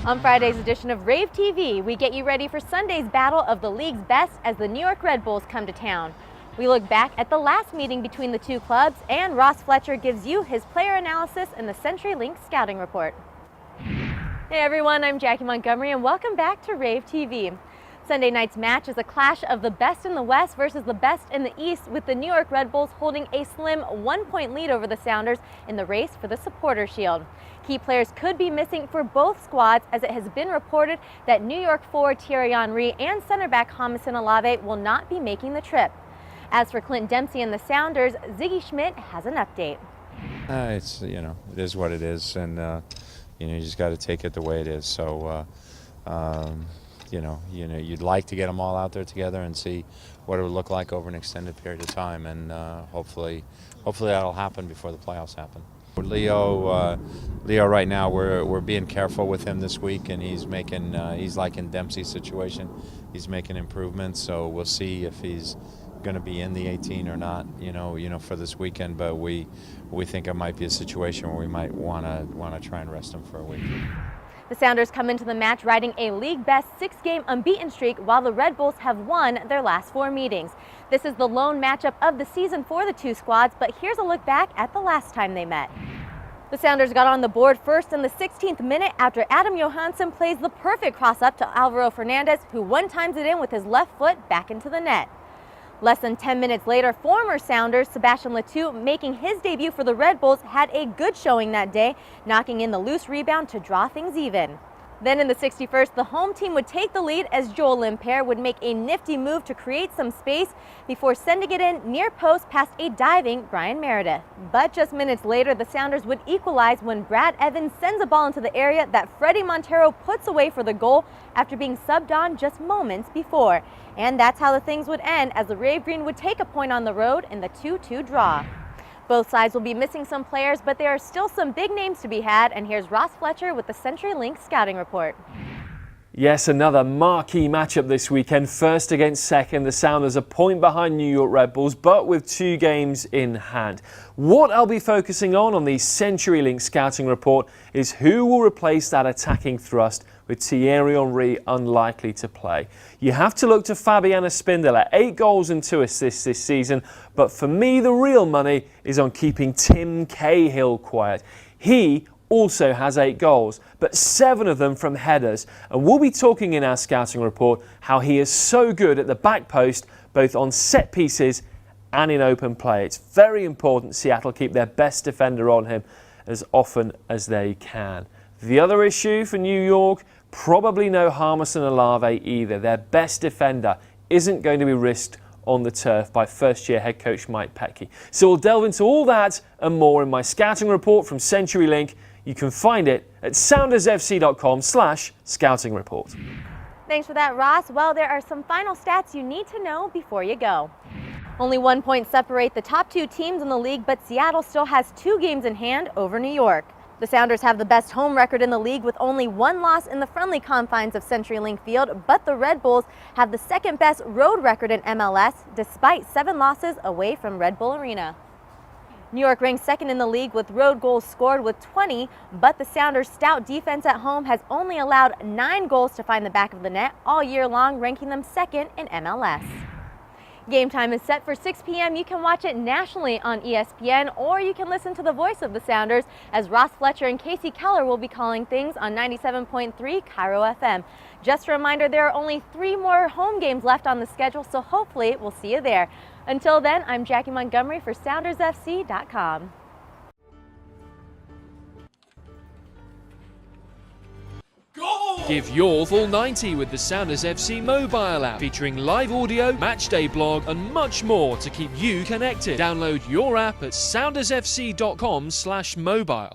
On Friday's edition of Rave TV, we get you ready for Sunday's battle of the league's best as the New York Red Bulls come to town. We look back at the last meeting between the two clubs, and Ross Fletcher gives you his player analysis in the CenturyLink Scouting Report. Hey everyone, I'm Jackie Montgomery and welcome back to Rave TV. Sunday night's match is a clash of the best in the West versus the best in the East, with the New York Red Bulls holding a slim 1-point lead over the Sounders in the race for the Supporter Shield. Key players could be missing for both squads, as it has been reported that New York forward Thierry Henry and center back Jamison Olave will not be making the trip. As for Clint Dempsey and the Sounders, Sigi has an update. It is what it is, and you just got to take it the way it is. So, you'd like to get them all out there together and see what it would look like over an extended period of time, and hopefully that'll happen before the playoffs happen. Leo, right now we're being careful with him this week, and he's like in Dempsey's situation, he's making improvements. So we'll see if he's going to be in the 18 or not, for this weekend. But we think it might be a situation where we might want to try and rest him for a week. The Sounders come into the match riding a league-best 6-game unbeaten streak, while the Red Bulls have won their last 4 meetings. This is the lone matchup of the season for the two squads, but here's a look back at the last time they met. The Sounders got on the board first in the 16th minute after Adam Johansson plays the perfect cross-up to Alvaro Fernandez, who one-times it in with his left foot back into the net. Less than 10 minutes later, former Sounders Sebastian Letou, making his debut for the Red Bulls, had a good showing that day, knocking in the loose rebound to draw things even. Then in the 61st, the home team would take the lead as Joel Limper would make a nifty move to create some space before sending it in near post past a diving Brian Meredith. But just minutes later, the Sounders would equalize when Brad Evans sends a ball into the area that Freddie Montero puts away for the goal after being subbed on just moments before. And that's how the things would end, as the Rave Green would take a point on the road in the 2-2 draw. Both sides will be missing some players, but there are still some big names to be had, and here's Ross Fletcher with the CenturyLink Scouting Report. Yes, another marquee matchup this weekend. First against second, the Sounders a point behind New York Red Bulls, but with 2 games in hand. What I'll be focusing on the CenturyLink Scouting Report is who will replace that attacking thrust with Thierry Henry unlikely to play. You have to look to Fabian Espindola, 8 goals and 2 assists this season, but for me the real money is on keeping Tim Cahill quiet. He also has 8 goals, but 7 of them from headers, and we'll be talking in our scouting report how he is so good at the back post, both on set pieces and in open play. It's very important Seattle keep their best defender on him as often as they can. The other issue for New York, probably no Jamison Olave either. Their best defender isn't going to be risked on the turf by first-year head coach Mike Petke. So we'll delve into all that and more in my scouting report from CenturyLink. You can find it at soundersfc.com/scouting report. Thanks for that, Ross. Well, there are some final stats you need to know before you go. Only 1 point separate the top 2 teams in the league, but Seattle still has 2 games in hand over New York. The Sounders have the best home record in the league with only 1 loss in the friendly confines of CenturyLink Field, but the Red Bulls have the second best road record in MLS, despite 7 losses away from Red Bull Arena. New York ranks second in the league with road goals scored with 20, but the Sounders' stout defense at home has only allowed 9 goals to find the back of the net all year long, ranking them second in MLS. Game time is set for 6 p.m. You can watch it nationally on ESPN, or you can listen to the voice of the Sounders as Ross Fletcher and Casey Keller will be calling things on 97.3 Cairo FM. Just a reminder, there are only 3 more home games left on the schedule, so hopefully we'll see you there. Until then, I'm Jackie Montgomery for SoundersFC.com. Give your full 90 with the Sounders FC mobile app, featuring live audio, matchday blog, and much more to keep you connected. Download your app at soundersfc.com/mobile.